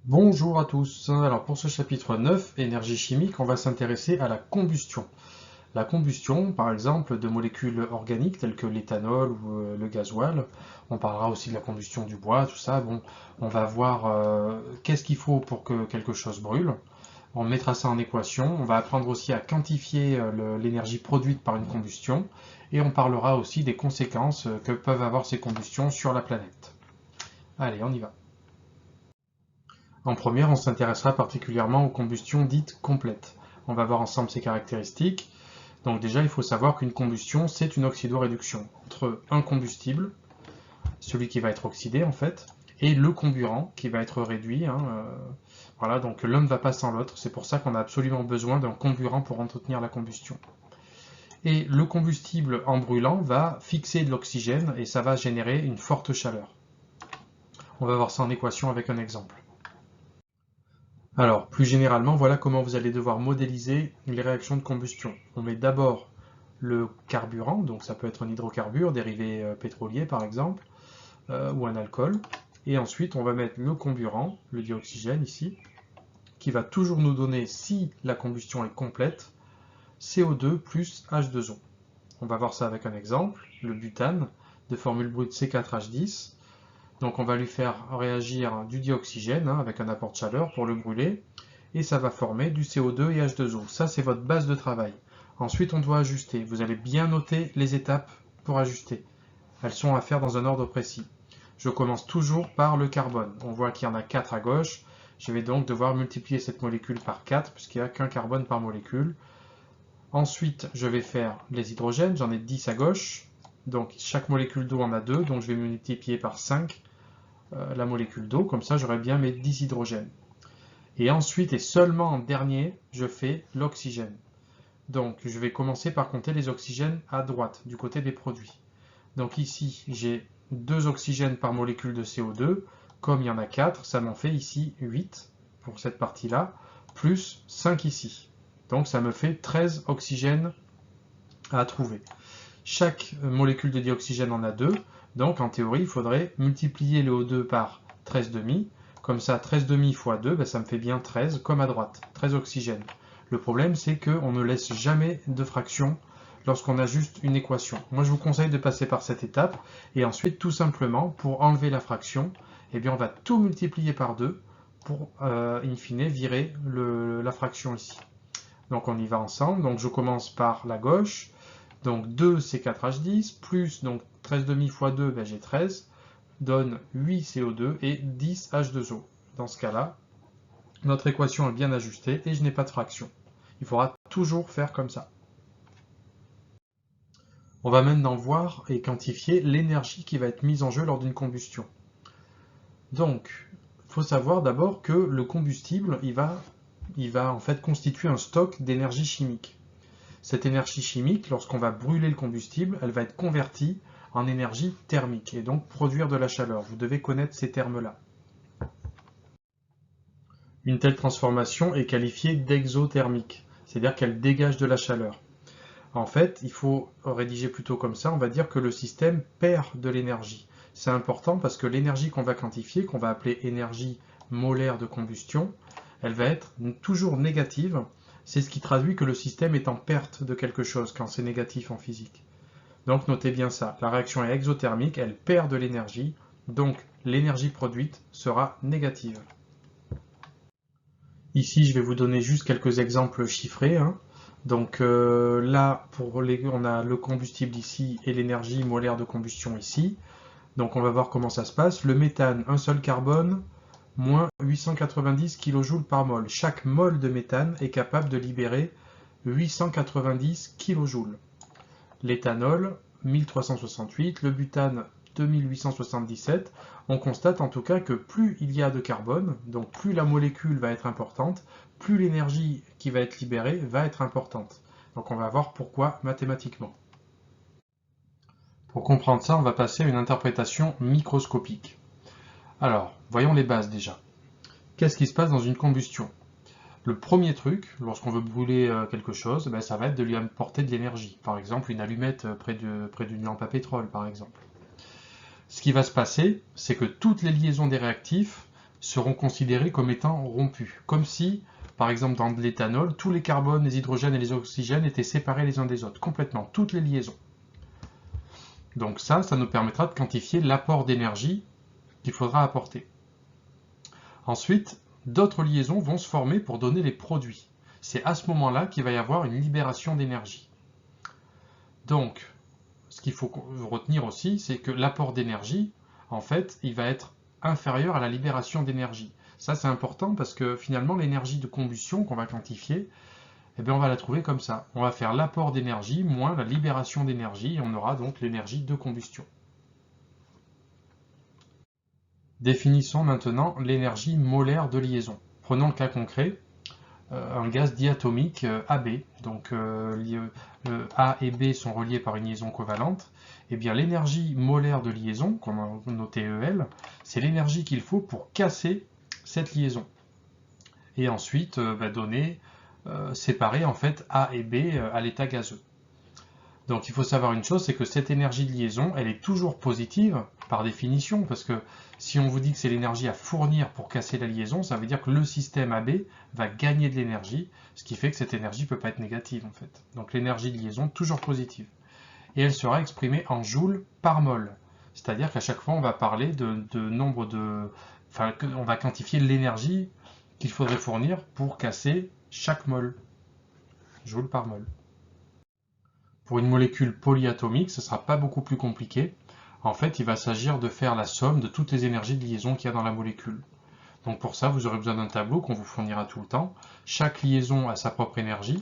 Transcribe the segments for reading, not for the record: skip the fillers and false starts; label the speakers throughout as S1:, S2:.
S1: Bonjour à tous. Alors pour ce chapitre 9, énergie chimique, on va s'intéresser à la combustion. La combustion, par exemple, de molécules organiques telles que l'éthanol ou le gasoil. On parlera aussi de la combustion du bois, tout ça. Bon, on va voir qu'est-ce qu'il faut pour que quelque chose brûle. On mettra ça en équation. On va apprendre aussi à quantifier l'énergie produite par une combustion. Et on parlera aussi des conséquences que peuvent avoir ces combustions sur la planète. Allez, on y va. En première, on s'intéressera particulièrement aux combustions dites complètes. On va voir ensemble ces caractéristiques. Donc déjà, il faut savoir qu'une combustion, c'est une oxydoréduction entre un combustible, celui qui va être oxydé en fait, et le comburant qui va être réduit. Voilà, donc l'un ne va pas sans l'autre. C'est pour ça qu'on a absolument besoin d'un comburant pour entretenir la combustion. Et le combustible en brûlant va fixer de l'oxygène et ça va générer une forte chaleur. On va voir ça en équation avec un exemple. Alors, plus généralement, voilà comment vous allez devoir modéliser les réactions de combustion. On met d'abord le carburant, donc ça peut être un hydrocarbure, dérivé pétrolier par exemple, ou un alcool. Et ensuite, on va mettre le comburant, le dioxygène ici, qui va toujours nous donner, si la combustion est complète, CO2 plus H2O. On va voir ça avec un exemple, le butane, de formule brute C4H10. Donc on va lui faire réagir du dioxygène avec un apport de chaleur pour le brûler et ça va former du CO2 et H2O. Ça, c'est votre base de travail. Ensuite, on doit ajuster. Vous allez bien noter les étapes pour ajuster. Elles sont à faire dans un ordre précis. Je commence toujours par le carbone. On voit qu'il y en a 4 à gauche. Je vais donc devoir multiplier cette molécule par 4 puisqu'il n'y a qu'un carbone par molécule. Ensuite, je vais faire les hydrogènes. J'en ai 10 à gauche. Donc chaque molécule d'eau en a 2. Donc je vais multiplier par 5 la molécule d'eau. Comme ça, j'aurai bien mes 10 hydrogènes. Et ensuite, et seulement en dernier, je fais l'oxygène. Donc, je vais commencer par compter les oxygènes à droite, du côté des produits. Donc ici, j'ai 2 oxygènes par molécule de CO2. Comme il y en a 4, ça m'en fait ici 8 pour cette partie-là, plus 5 ici. Donc ça me fait 13 oxygènes à trouver. Chaque molécule de dioxygène en a 2. Donc en théorie, il faudrait multiplier le O2 par 13,5. Comme ça, 13,5 fois 2, ben, ça me fait bien 13, comme à droite, 13 oxygènes. Le problème, c'est qu'on ne laisse jamais de fraction lorsqu'on a juste une équation. Moi, je vous conseille de passer par cette étape. Et ensuite, tout simplement, pour enlever la fraction, eh bien, on va tout multiplier par 2 pour, in fine, virer la fraction ici. Donc, on y va ensemble. Donc, je commence par la gauche. Donc 2 c'est 4H10, plus donc 13,5 fois 2, ben j'ai 13, donne 8 CO2 et 10 H2O. Dans ce cas-là, notre équation est bien ajustée et je n'ai pas de fraction. Il faudra toujours faire comme ça. On va maintenant voir et quantifier l'énergie qui va être mise en jeu lors d'une combustion. Donc, il faut savoir d'abord que le combustible, il va en fait constituer un stock d'énergie chimique. Cette énergie chimique, lorsqu'on va brûler le combustible, elle va être convertie en énergie thermique et donc produire de la chaleur. Vous devez connaître ces termes-là. Une telle transformation est qualifiée d'exothermique, c'est-à-dire qu'elle dégage de la chaleur. En fait, il faut rédiger plutôt comme ça, on va dire que le système perd de l'énergie. C'est important parce que l'énergie qu'on va quantifier, qu'on va appeler énergie molaire de combustion, elle va être toujours négative. C'est ce qui traduit que le système est en perte de quelque chose quand c'est négatif en physique. Donc notez bien ça, la réaction est exothermique, elle perd de l'énergie, donc l'énergie produite sera négative. Ici, je vais vous donner juste quelques exemples chiffrés. Donc là, on a le combustible ici et l'énergie molaire de combustion ici. Donc on va voir comment ça se passe. Le méthane, un seul carbone, moins 890 kJ par mol. Chaque mol de méthane est capable de libérer 890 kJ. L'éthanol, 1368, le butane, 2877. On constate en tout cas que plus il y a de carbone, donc plus la molécule va être importante, plus l'énergie qui va être libérée va être importante. Donc on va voir pourquoi mathématiquement. Pour comprendre ça, on va passer à une interprétation microscopique. Alors, voyons les bases déjà. Qu'est-ce qui se passe dans une combustion? Le premier truc, lorsqu'on veut brûler quelque chose, ben, ça va être de lui apporter de l'énergie. Par exemple, une allumette près d'une lampe à pétrole, par exemple. Ce qui va se passer, c'est que toutes les liaisons des réactifs seront considérés comme étant rompus. Comme si, par exemple dans de l'éthanol, tous les carbones, les hydrogènes et les oxygènes étaient séparés les uns des autres, complètement, toutes les liaisons. Donc ça nous permettra de quantifier l'apport d'énergie qu'il faudra apporter. Ensuite, d'autres liaisons vont se former pour donner les produits. C'est à ce moment-là qu'il va y avoir une libération d'énergie. Donc, ce qu'il faut retenir aussi, c'est que l'apport d'énergie, en fait, il va être inférieur à la libération d'énergie. Ça, c'est important parce que finalement, l'énergie de combustion qu'on va quantifier, eh bien, on va la trouver comme ça. On va faire l'apport d'énergie moins la libération d'énergie et on aura donc l'énergie de combustion. Définissons maintenant l'énergie molaire de liaison. Prenons le cas concret, un gaz diatomique AB. Donc A et B sont reliés par une liaison covalente. Eh bien, l'énergie molaire de liaison, qu'on a noté EL, c'est l'énergie qu'il faut pour casser cette liaison. Et ensuite, séparer en fait A et B à l'état gazeux. Donc il faut savoir une chose, c'est que cette énergie de liaison, elle est toujours positive par définition, parce que si on vous dit que c'est l'énergie à fournir pour casser la liaison, ça veut dire que le système AB va gagner de l'énergie, ce qui fait que cette énergie ne peut pas être négative en fait. Donc l'énergie de liaison, toujours positive. Et elle sera exprimée en joules par mol. C'est-à-dire qu'à chaque fois, on va parler de nombre de... Enfin, on va quantifier l'énergie qu'il faudrait fournir pour casser chaque mol. Joule par mol. Pour une molécule polyatomique, ce ne sera pas beaucoup plus compliqué. En fait, il va s'agir de faire la somme de toutes les énergies de liaison qu'il y a dans la molécule. Donc pour ça, vous aurez besoin d'un tableau qu'on vous fournira tout le temps. Chaque liaison a sa propre énergie.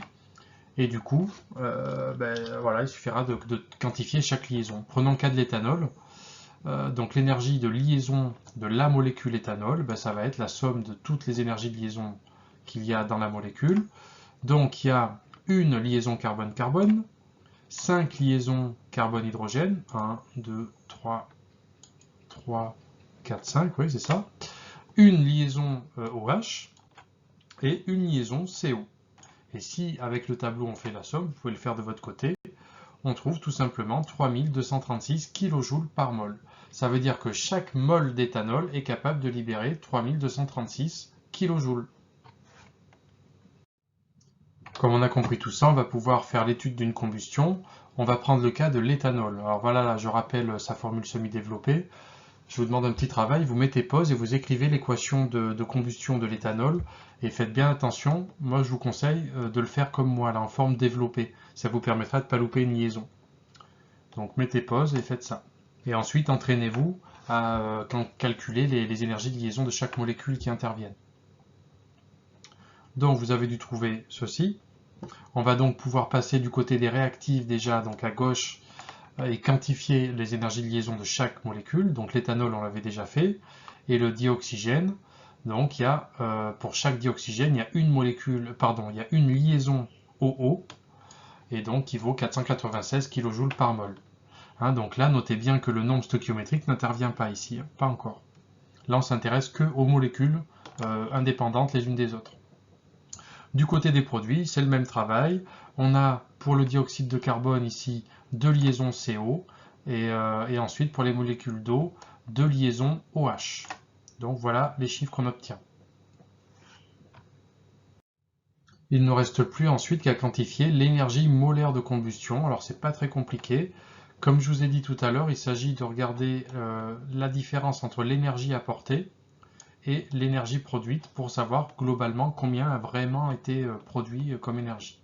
S1: Et du coup, il suffira de quantifier chaque liaison. Prenons le cas de l'éthanol. Donc l'énergie de liaison de la molécule éthanol, ça va être la somme de toutes les énergies de liaison qu'il y a dans la molécule. Donc il y a une liaison carbone-carbone, 5 liaisons carbone-hydrogène, 1, 2, 3, 4, 5, oui c'est ça, une liaison OH et une liaison CO. Et si avec le tableau on fait la somme, vous pouvez le faire de votre côté, on trouve tout simplement 3236 kJ par mol. Ça veut dire que chaque mol d'éthanol est capable de libérer 3236 kJ. Comme on a compris tout ça, on va pouvoir faire l'étude d'une combustion. On va prendre le cas de l'éthanol. Alors voilà, là, je rappelle sa formule semi-développée. Je vous demande un petit travail, vous mettez pause et vous écrivez l'équation de combustion de l'éthanol. Et faites bien attention, moi je vous conseille de le faire comme moi, là, en forme développée. Ça vous permettra de ne pas louper une liaison. Donc mettez pause et faites ça. Et ensuite, entraînez-vous à calculer les énergies de liaison de chaque molécule qui interviennent. Donc vous avez dû trouver ceci. On va donc pouvoir passer du côté des réactifs déjà, donc à gauche, et quantifier les énergies de liaison de chaque molécule. Donc l'éthanol, on l'avait déjà fait. Et le dioxygène, donc pour chaque dioxygène, il y a une liaison OO, et donc qui vaut 496 kJ par mol. Donc là, notez bien que le nombre stoichiométrique n'intervient pas ici, pas encore. Là, on s'intéresse que aux molécules indépendantes les unes des autres. Du côté des produits, c'est le même travail. On a pour le dioxyde de carbone ici 2 liaisons CO et ensuite pour les molécules d'eau 2 liaisons OH. Donc voilà les chiffres qu'on obtient. Il ne nous reste plus ensuite qu'à quantifier l'énergie molaire de combustion. Alors c'est pas très compliqué. Comme je vous ai dit tout à l'heure, il s'agit de regarder la différence entre l'énergie apportée et l'énergie produite pour savoir globalement combien a vraiment été produit comme énergie.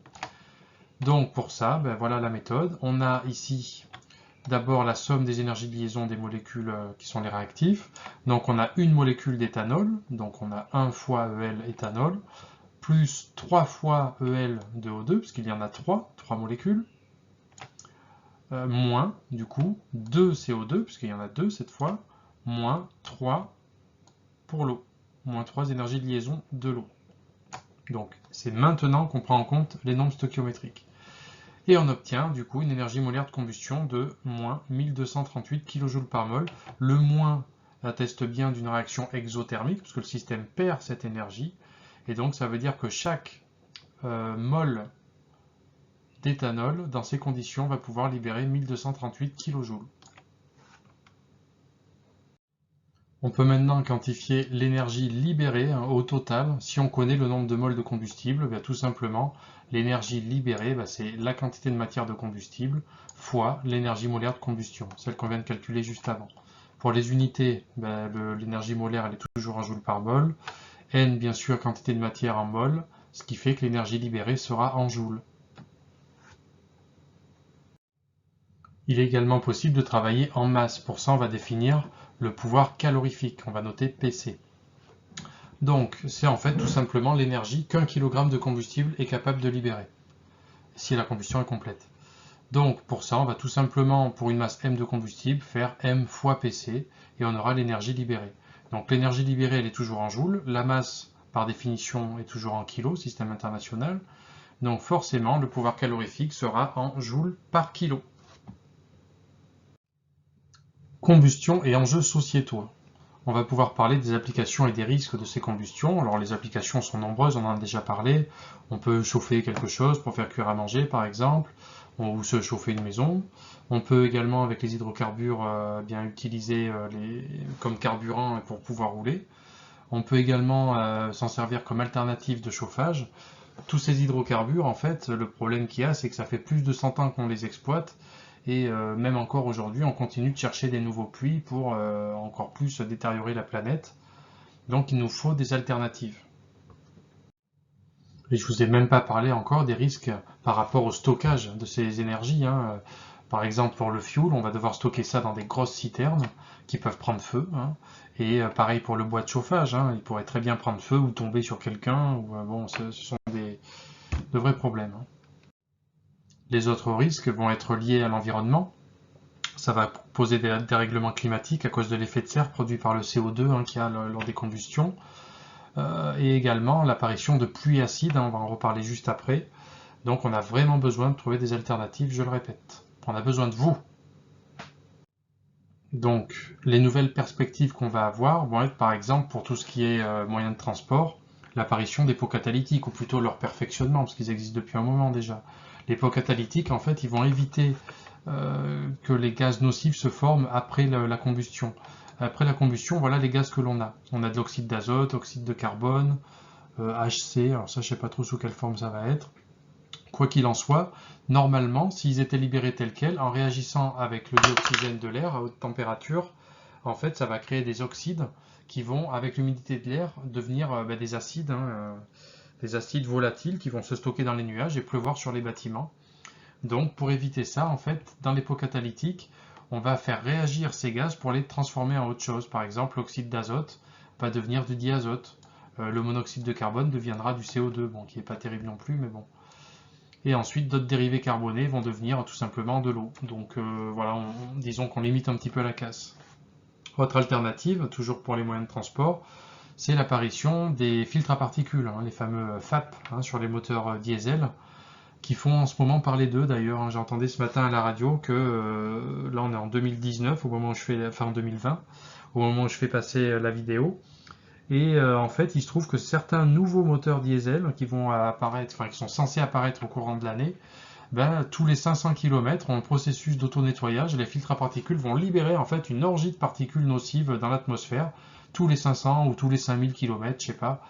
S1: Donc pour ça, voilà la méthode. On a ici d'abord la somme des énergies de liaison des molécules qui sont les réactifs. Donc on a une molécule d'éthanol, donc on a 1 fois EL éthanol, plus 3 fois EL de O2, puisqu'il y en a 3 molécules, moins du coup 2 CO2, puisqu'il y en a 2 cette fois, moins 3 pour l'eau, moins 3 énergies de liaison de l'eau. Donc c'est maintenant qu'on prend en compte les nombres stoichiométriques. Et on obtient du coup une énergie molaire de combustion de moins 1238 kJ par mol. Le moins atteste bien d'une réaction exothermique, parce que le système perd cette énergie. Et donc ça veut dire que chaque mol d'éthanol, dans ces conditions, va pouvoir libérer 1238 kJ. On peut maintenant quantifier l'énergie libérée au total si on connaît le nombre de moles de combustible. Tout simplement, l'énergie libérée, c'est la quantité de matière de combustible fois l'énergie molaire de combustion, celle qu'on vient de calculer juste avant. Pour les unités, l'énergie molaire elle est toujours en joules par mol. N, bien sûr, quantité de matière en mol, ce qui fait que l'énergie libérée sera en joules. Il est également possible de travailler en masse. Pour ça, on va définir le pouvoir calorifique. On va noter PC. Donc, c'est en fait tout simplement l'énergie qu'un kilogramme de combustible est capable de libérer, si la combustion est complète. Donc, pour ça, on va tout simplement, pour une masse M de combustible, faire M fois PC, et on aura l'énergie libérée. Donc, l'énergie libérée, elle est toujours en joules. La masse, par définition, est toujours en kilos, système international. Donc, forcément, le pouvoir calorifique sera en joules par kilo. Combustion et enjeux sociétaux. On va pouvoir parler des applications et des risques de ces combustions. Alors les applications sont nombreuses, on en a déjà parlé. On peut chauffer quelque chose pour faire cuire à manger par exemple, ou se chauffer une maison. On peut également avec les hydrocarbures bien utiliser comme carburant pour pouvoir rouler. On peut également s'en servir comme alternative de chauffage. Tous ces hydrocarbures, en fait, le problème qu'il y a, c'est que ça fait plus de 100 ans qu'on les exploite, et même encore aujourd'hui, on continue de chercher des nouveaux puits pour encore plus détériorer la planète. Donc il nous faut des alternatives. Et je vous ai même pas parlé encore des risques par rapport au stockage de ces énergies, hein. Par exemple, pour le fuel, on va devoir stocker ça dans des grosses citernes qui peuvent prendre feu, hein. Et pareil pour le bois de chauffage, hein. Il pourrait très bien prendre feu ou tomber sur quelqu'un. Bon, ce sont de vrais problèmes, hein. Les autres risques vont être liés à l'environnement. Ça va poser des dérèglements climatiques à cause de l'effet de serre produit par le CO2 qu'il y a lors des combustions. Et également l'apparition de pluies acides, on va en reparler juste après. Donc on a vraiment besoin de trouver des alternatives, je le répète. On a besoin de vous. Donc les nouvelles perspectives qu'on va avoir vont être par exemple pour tout ce qui est moyens de transport, l'apparition des pots catalytiques, ou plutôt leur perfectionnement, parce qu'ils existent depuis un moment déjà. Les pots catalytiques, en fait, ils vont éviter que les gaz nocifs se forment après la combustion. Après la combustion, voilà les gaz que l'on a. On a de l'oxyde d'azote, oxyde de carbone, HC, alors ça je sais pas trop sous quelle forme ça va être. Quoi qu'il en soit, normalement, s'ils étaient libérés tels quels, en réagissant avec le dioxygène de l'air à haute température, en fait ça va créer des oxydes qui vont, avec l'humidité de l'air, devenir des acides, des acides volatiles qui vont se stocker dans les nuages et pleuvoir sur les bâtiments. Donc pour éviter ça, en fait, dans les pots catalytiques, on va faire réagir ces gaz pour les transformer en autre chose. Par exemple, l'oxyde d'azote va devenir du diazote. Le monoxyde de carbone deviendra du CO2, bon, qui n'est pas terrible non plus, mais bon. Et ensuite, d'autres dérivés carbonés vont devenir tout simplement de l'eau. Donc voilà, disons qu'on limite un petit peu la casse. Autre alternative, toujours pour les moyens de transport, c'est l'apparition des filtres à particules, les fameux FAP sur les moteurs diesel, qui font en ce moment parler d'eux d'ailleurs. J'entendais ce matin à la radio que là on est en 2019, au moment où je fais, enfin en 2020, au moment où je fais passer la vidéo. Et en fait, il se trouve que certains nouveaux moteurs diesel qui vont apparaître, enfin qui sont censés apparaître au courant de l'année, tous les 500 km ont un processus d'auto-nettoyage et les filtres à particules vont libérer en fait une orgie de particules nocives dans l'atmosphère tous les 500 ou tous les 5000 km, je sais pas.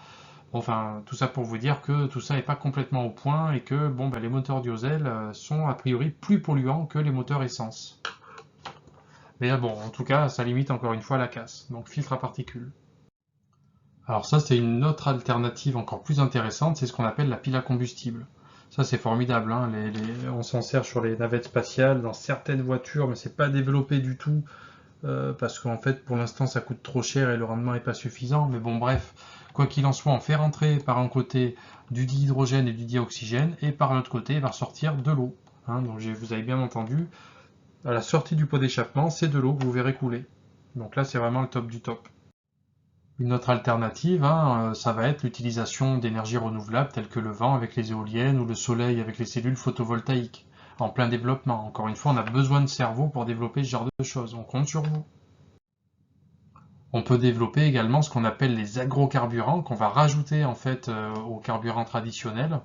S1: Enfin, tout ça pour vous dire que tout ça n'est pas complètement au point et que les moteurs diesel sont a priori plus polluants que les moteurs essence. Mais bon, en tout cas, ça limite encore une fois la casse. Donc filtre à particules. Alors ça, c'est une autre alternative encore plus intéressante, c'est ce qu'on appelle la pile à combustible. Ça, c'est formidable, hein. On s'en sert sur les navettes spatiales, dans certaines voitures, mais c'est pas développé du tout, parce qu'en fait, pour l'instant, ça coûte trop cher et le rendement n'est pas suffisant. Mais bon, bref, quoi qu'il en soit, on fait rentrer par un côté du dihydrogène et du dioxygène, et par l'autre côté, il va ressortir de l'eau. Donc vous avez bien entendu, à la sortie du pot d'échappement, c'est de l'eau que vous verrez couler. Donc là, c'est vraiment le top du top. Une autre alternative, ça va être l'utilisation d'énergies renouvelables telles que le vent avec les éoliennes ou le soleil avec les cellules photovoltaïques, en plein développement. Encore une fois, on a besoin de cerveau pour développer ce genre de choses. On compte sur vous. On peut développer également ce qu'on appelle les agrocarburants qu'on va rajouter en fait aux carburants traditionnels.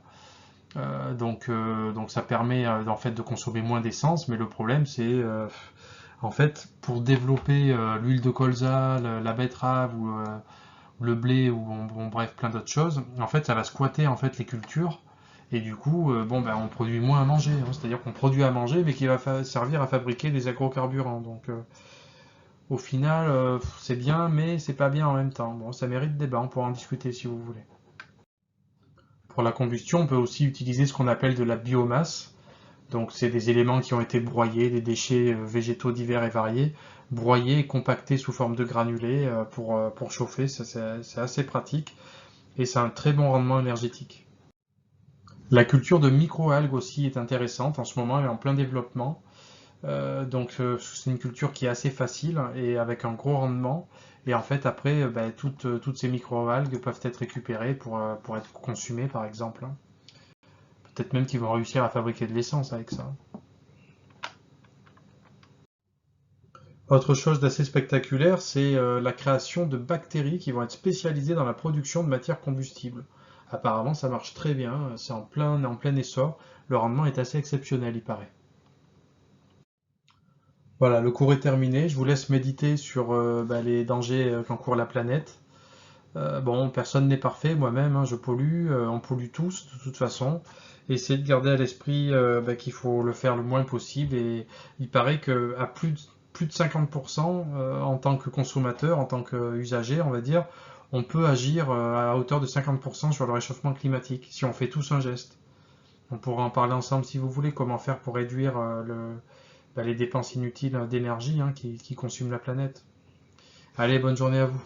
S1: Donc ça permet en fait de consommer moins d'essence, mais le problème c'est En fait, pour développer l'huile de colza, la betterave ou le blé ou bref plein d'autres choses, en fait ça va squatter en fait les cultures et du coup bon ben on produit moins à manger, hein. C'est-à-dire qu'on produit à manger mais qui va servir à fabriquer des agrocarburants. Donc au final c'est bien mais c'est pas bien en même temps. Bon, ça mérite débat, on pourra en discuter si vous voulez. Pour la combustion, on peut aussi utiliser ce qu'on appelle de la biomasse. Donc c'est des éléments qui ont été broyés, des déchets végétaux divers et variés, broyés et compactés sous forme de granulés pour chauffer. Ça, c'est assez pratique et c'est un très bon rendement énergétique. La culture de microalgues aussi est intéressante. En ce moment, elle est en plein développement. C'est une culture qui est assez facile et avec un gros rendement. Et en fait, après, toutes ces microalgues peuvent être récupérées pour être consommées, par exemple, hein. Peut-être même qu'ils vont réussir à fabriquer de l'essence avec ça. Autre chose d'assez spectaculaire, c'est la création de bactéries qui vont être spécialisées dans la production de matières combustibles. Apparemment, ça marche très bien, c'est en plein essor. Le rendement est assez exceptionnel, il paraît. Voilà, le cours est terminé. Je vous laisse méditer sur les dangers qu'encourt la planète. Bon, personne n'est parfait, moi-même, hein, je pollue, on pollue tous de toute façon. Essayez de garder à l'esprit qu'il faut le faire le moins possible et il paraît qu'à plus de 50% en tant que consommateur, en tant qu'usager, on va dire, on peut agir à hauteur de 50% sur le réchauffement climatique si on fait tous un geste. On pourra en parler ensemble si vous voulez, comment faire pour réduire les dépenses inutiles d'énergie, hein, qui consument la planète. Allez, bonne journée à vous.